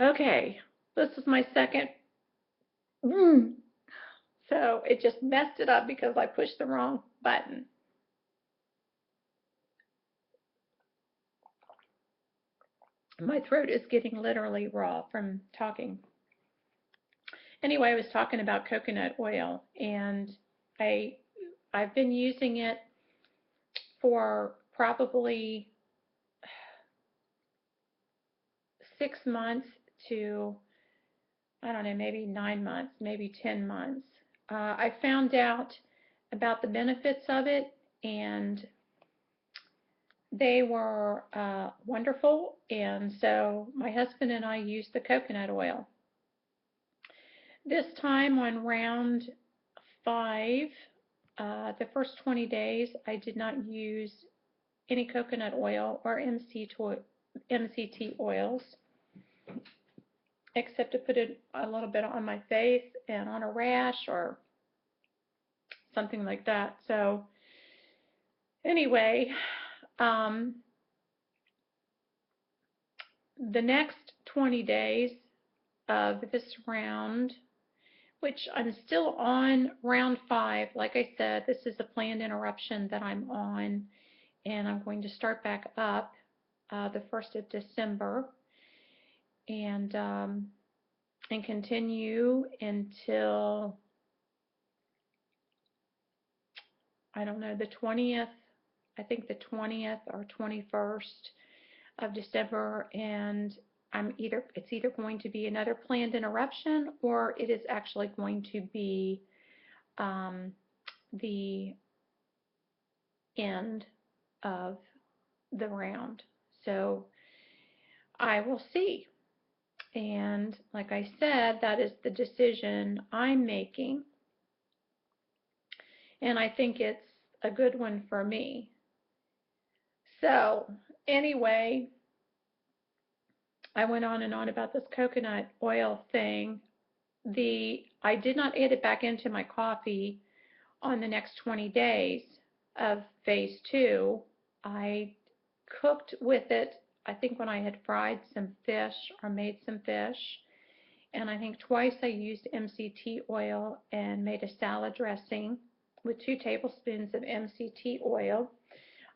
Okay, this is my second. Mm. So it just messed it up because I pushed the wrong button. My throat is getting literally raw from talking. Anyway, I was talking about coconut oil, and I I've been using it for probably 6 months to, I don't know, maybe 9 months, maybe 10 months. I found out about the benefits of it, and they were wonderful. And so my husband and I used the coconut oil. This time on round 5, the first 20 days, I did not use any coconut oil or MCT oils, except to put it a little bit on my face and on a rash or something like that. So anyway, um, the next 20 days of this round, which I'm still on round 5, like I said, this is a planned interruption that I'm on, and I'm going to start back up the 1st of December, and continue until, I don't know, the 20th, I think the 20th or 21st of December, and it's either going to be another planned interruption, or it is actually going to be um, the end of the round. So I will see. And like I said, that is the decision I'm making. And I think it's a good one for me. So anyway, I went on and on about this coconut oil thing. I did not add it back into my coffee on the next 20 days of phase 2. I cooked with it, I think when I had fried some fish or made some fish. And I think twice I used MCT oil and made a salad dressing with 2 tablespoons of MCT oil.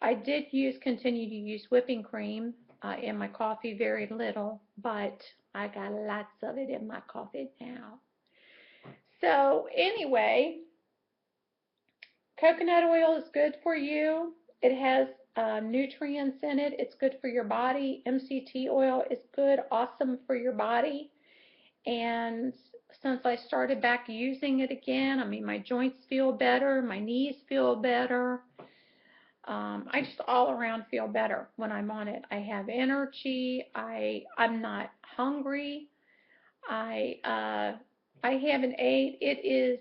I did continue to use whipping cream in my coffee, very little, but I got lots of it in my coffee now. So anyway, coconut oil is good for you. It has nutrients in it. It's good for your body. MCT oil is good, awesome for your body. And since I started back using it again, I mean, my joints feel better, my knees feel better. I just all around feel better when I'm on it. I have energy. I'm not hungry. I uh, I haven't ate. It is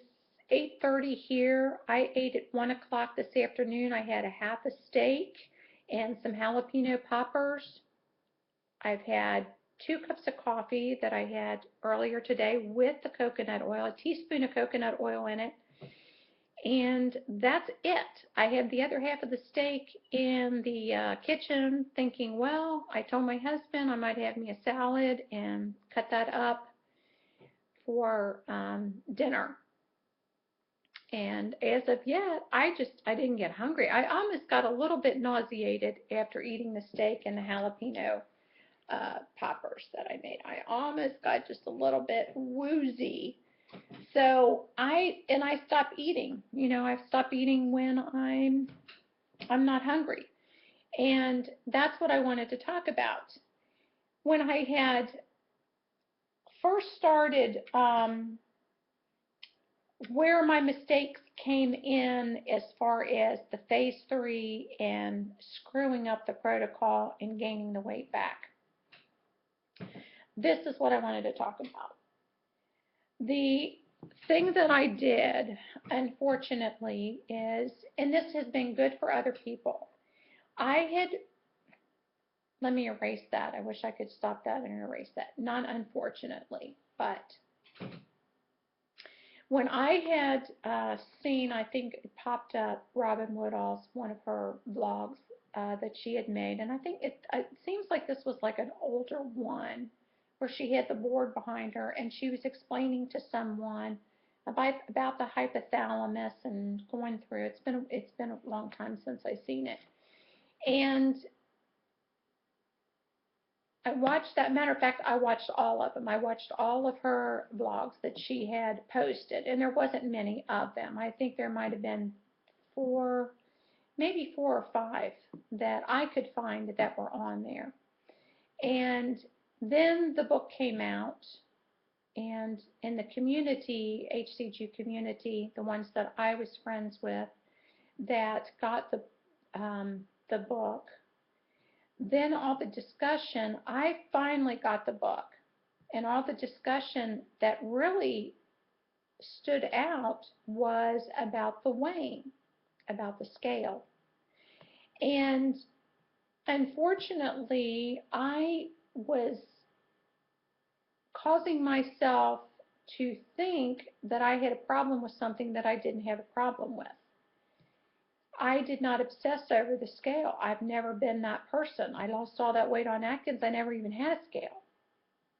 8:30 here. I ate at 1 o'clock this afternoon. I had a half a steak and some jalapeno poppers. I've had 2 cups of coffee that I had earlier today with the coconut oil, a teaspoon of coconut oil in it, and that's it. I had the other half of the steak in the kitchen thinking, well, I told my husband I might have me a salad and cut that up for dinner. And as of yet, I didn't get hungry. I almost got a little bit nauseated after eating the steak and the jalapeno poppers that I made. I almost got just a little bit woozy. So I stop eating. I stop eating when I'm not hungry. And that's what I wanted to talk about. When I had first started, where my mistakes came in as far as the phase 3 and screwing up the protocol and gaining the weight back. This is what I wanted to talk about. The thing that I did, unfortunately, is, and this has been good for other people, I had, let me erase that. I wish I could stop that and erase that. Not unfortunately, but when I had seen, I think it popped up, Robin Woodall's, one of her vlogs that she had made, and I think it seems like this was like an older one where she had the board behind her, and she was explaining to someone about the hypothalamus and going through. It's been a long time since I've seen it, and I watched that. Matter of fact, I watched all of them. I watched all of her blogs that she had posted, and there wasn't many of them. I think there might have been four, maybe four or five that I could find that were on there. And then the book came out, and in the community, HCG community, the ones that I was friends with that got the book, then all the discussion, I finally got the book, and all the discussion that really stood out was about the weighing, about the scale. And unfortunately, I was causing myself to think that I had a problem with something that I didn't have a problem with. I did not obsess over the scale. I've never been that person. I lost all that weight on Atkins. I never even had a scale.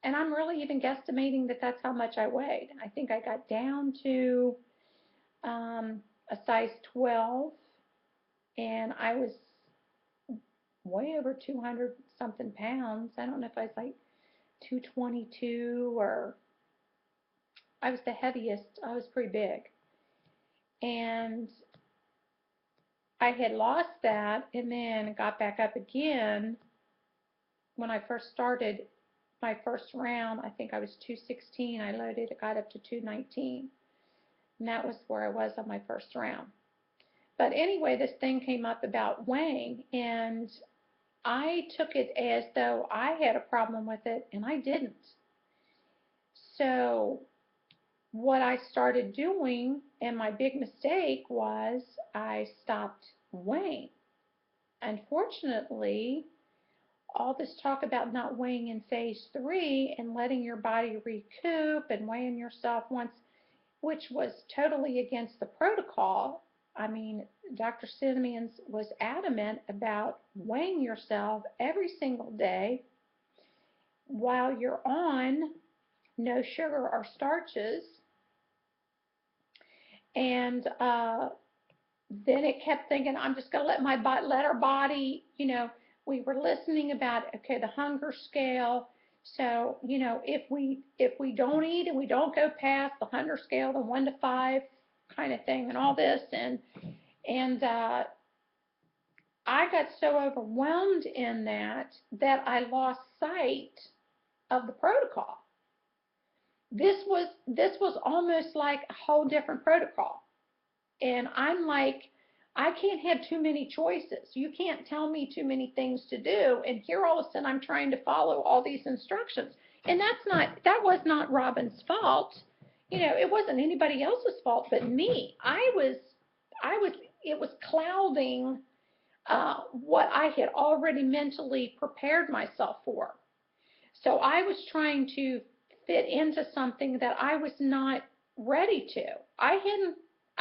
And I'm really even guesstimating that that's how much I weighed. I think I got down to a size 12, and I was way over 200 something pounds. I don't know if I was like 222, or I was the heaviest. I was pretty big. And I had lost that and then got back up again when I first started my first round. I think I was 216. I loaded, it got up to 219. And that was where I was on my first round. But anyway, this thing came up about weighing, and I took it as though I had a problem with it, and I didn't. So what I started doing, and my big mistake was I stopped weighing. Unfortunately, all this talk about not weighing in phase 3 and letting your body recoup and weighing yourself once, which was totally against the protocol. I mean, Dr. Simeons was adamant about weighing yourself every single day while you're on no sugar or starches. And then it kept thinking, I'm just going to let let our body, we were listening about, okay, the hunger scale. So, if we don't eat and we don't go past the hunger scale, the 1 to 5 kind of thing, and all this, and I got so overwhelmed in that I lost sight of the protocol. This was almost like a whole different protocol. And I'm like, I can't have too many choices. You can't tell me too many things to do. And here all of a sudden I'm trying to follow all these instructions. And that was not Robin's fault. It wasn't anybody else's fault but me. It was clouding what I had already mentally prepared myself for. So I was trying to fit into something that I was not ready to. I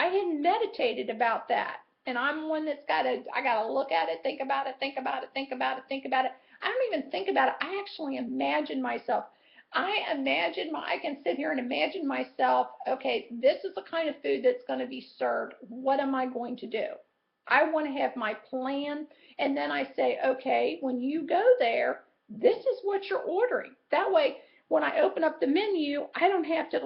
hadn't meditated about that. And I'm one that's I gotta look at it, think about it, think about it, think about it, think about it. I don't even think about it. I actually imagine myself. I can sit here and imagine myself, okay, this is the kind of food that's going to be served. What am I going to do? I want to have my plan. And then I say, okay, when you go there, this is what you're ordering. That way, when I open up the menu, I don't have to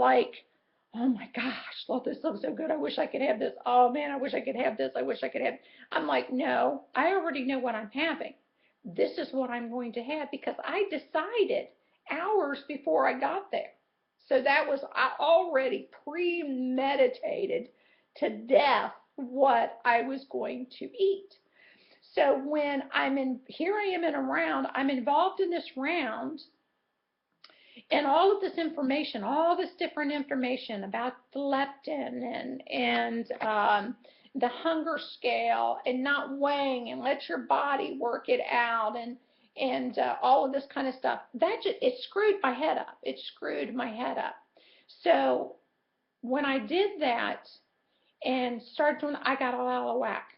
oh my gosh, Lord, this looks so good. I wish I could have this. Oh man, I wish I could have this. I wish I could have. I'm like, no, I already know what I'm having. This is what I'm going to have because I decided hours before I got there. So I already premeditated to death what I was going to eat. So when here I am in a round, I'm involved in this round, and all of this information, all this different information about the leptin and the hunger scale and not weighing and let your body work it out and all of this kind of stuff, it screwed my head up. It screwed my head up. So when I did that and started doing, I got all out of whack.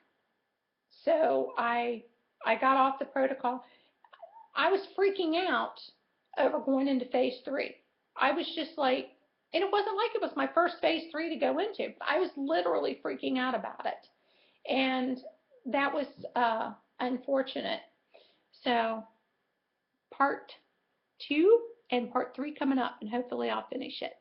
So I got off the protocol. I was freaking out over going into phase 3. I was just like, and it wasn't like it was my first phase 3 to go into, but I was literally freaking out about it. And that was unfortunate. So part 2 and part 3 coming up, and hopefully I'll finish it.